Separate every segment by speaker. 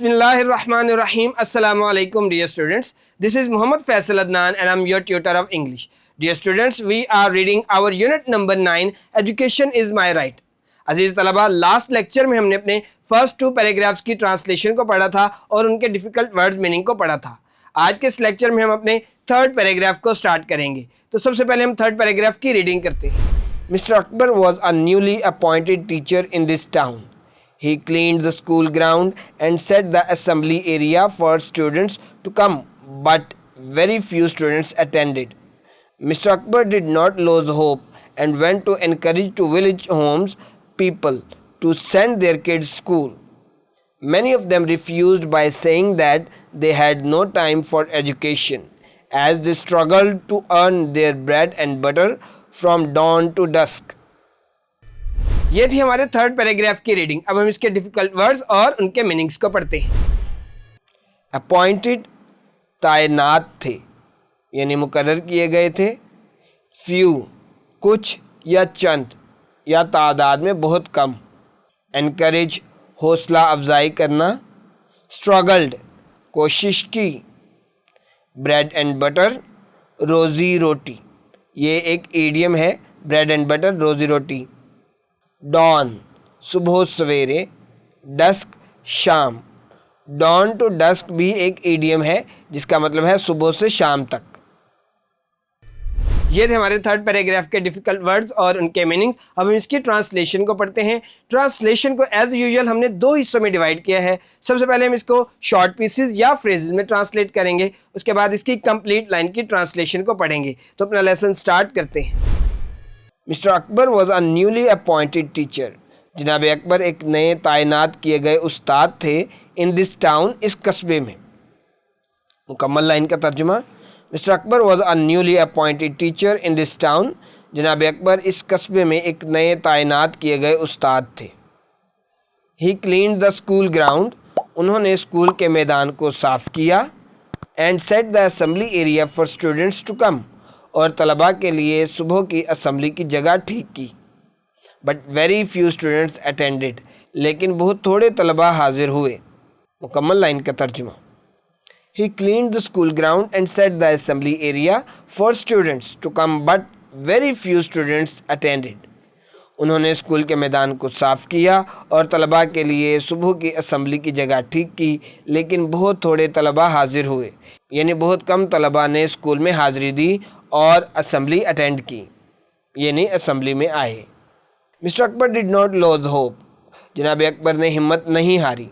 Speaker 1: Bismillahirrahmanirrahim. Assalamu alaikum dear students. This is Muhammad Faisal Adnan and I'm your tutor of English. Dear students, we are reading our unit number 9, Education is my right. अजीज तलबा, last lecture में हमने अपने first 2 paragraphs की translation को पढ़ा था और उनके डिफिकल्ट वर्ड्स मीनिंग को पढ़ा था. आज के इस लेक्चर में हम अपने थर्ड पैराग्राफ को स्टार्ट करेंगे. तो सबसे पहले हम थर्ड पैराग्राफ की रीडिंग करते हैं. Mister Akbar was a newly appointed teacher in this town. He cleaned the school ground and set the assembly area for students to come, but very few students attended. Mr. Akbar did not lose hope and went to encourage to village homes people to send their kids to school. Many of them refused by saying that they had no time for education, as they struggled to earn their bread and butter from dawn to dusk. ये थी हमारे third paragraph की reading. अब हम इसके difficult words और उनके meanings को पढ़ते हैं. अपॉइंटेड तैनात थे यानी मुकर्रर किए गए थे. फ्यू कुछ या चंद या तादाद में बहुत कम. एनकरेज हौसला अफजाई करना. स्ट्रगल्ड कोशिश की. ब्रेड एंड बटर रोज़ी रोटी. ये एक ईडियम है, ब्रेड एंड बटर रोज़ी रोटी. डॉन सुबह सवेरे. डस्क शाम. डॉन टू डस्क भी एक ईडियम है जिसका मतलब है सुबह से शाम तक. ये थे हमारे थर्ड पैराग्राफ के डिफिकल्ट वर्ड्स और उनके मीनिंग. अब हम इसकी ट्रांसलेशन को पढ़ते हैं. ट्रांसलेशन को एज यूजुअल हमने 2 हिस्सों में डिवाइड किया है. सबसे पहले हम इसको शॉर्ट पीसेस या फ्रेजेस में ट्रांसलेट करेंगे. उसके बाद इसकी कंप्लीट लाइन की ट्रांसलेशन को पढ़ेंगे. तो अपना लेसन स्टार्ट करते हैं. Mister Akbar was a newly appointed teacher. जनाब अकबर एक नए तैनात किए गए उस्ताद थे. इन दिस टाउन इस कस्बे में. मुकम्मल लाइन का तर्जुमा. Mister Akbar was a newly appointed teacher in this town. जनाब अकबर इस कस्बे में एक नए तैनात किए गए उस्ताद थे. He cleaned the school ground. उन्होंने स्कूल के मैदान को साफ़ किया. And set the assembly area for students to come. और तलबा के लिए सुबह की असम्बली की जगह ठीक की. But very few students attended. लेकिन बहुत थोड़े तलबा हाजिर हुए. मुकम्मल लाइन का तर्जुमा. He cleaned the school ground and set the assembly area for students to come but very few students attended. उन्होंने स्कूल के मैदान को साफ़ किया और तलबा के लिए सुबह की असम्बली की जगह ठीक की, लेकिन बहुत थोड़े तलबा हाजिर हुए. यानी बहुत कम तलबा ने स्कूल में हाज़िरी दी और असम्बली अटेंड की, यानी असम्बली में आए. Mister Akbar did not lose hope. जनाब अकबर ने हिम्मत नहीं हारी.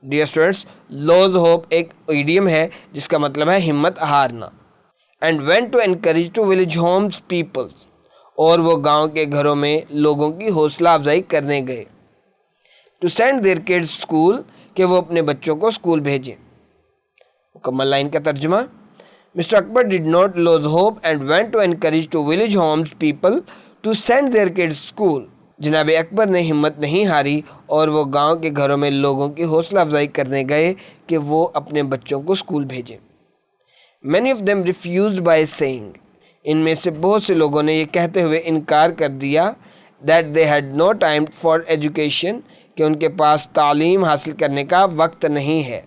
Speaker 1: डियर स्टूडेंट्स, लॉज होप एक इडियम है जिसका मतलब है हिम्मत हारना. And went to encourage to village homes peoples. और वो गांव के घरों में लोगों की हौसला अफजाई करने गए. To send their kids school कि वो अपने बच्चों को स्कूल भेजें. मुकम्मल लाइन का तर्जुमा. Mr. Akbar did not lose hope and went to encourage to village homes people to send their kids school. जनाब अकबर ने हिम्मत नहीं हारी और वो गांव के घरों में लोगों की हौसला अफजाई करने गए कि वो अपने बच्चों को स्कूल भेजें. Many of them refused by saying. इनमें से बहुत से लोगों ने ये कहते हुए इनकार कर दिया that they had no time for education कि उनके पास तालीम हासिल करने का वक्त नहीं है.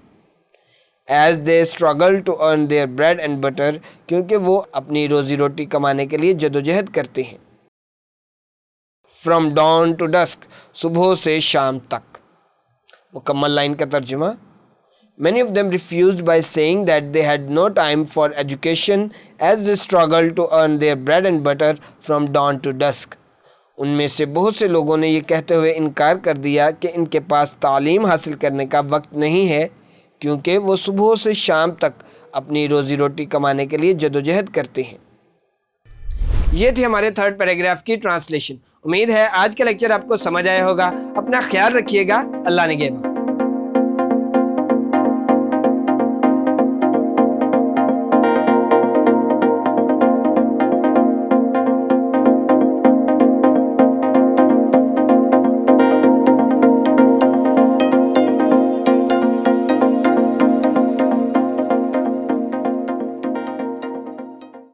Speaker 1: As they struggle to earn their bread and butter क्योंकि वो अपनी रोज़ी रोटी कमाने के लिए जदोजहद करते हैं. From dawn to dusk सुबह से शाम तक. मुकम्मल लाइन का तर्जुमा. Many of them refused by saying that they had no time for education as they struggled to earn their bread and butter from dawn to dusk. उनमें से बहुत से लोगों ने ये कहते हुए इनकार कर दिया कि इनके पास तालीम हासिल करने का वक्त नहीं है क्योंकि वो सुबह से शाम तक अपनी रोज़ी रोटी कमाने के लिए जदोजहद करते हैं. ये थी हमारे थर्ड पैराग्राफ की ट्रांसलेशन. उम्मीद है आज का लेक्चर आपको समझ आया होगा. अपना ख्याल रखिएगा. अल्लाह निगहबान.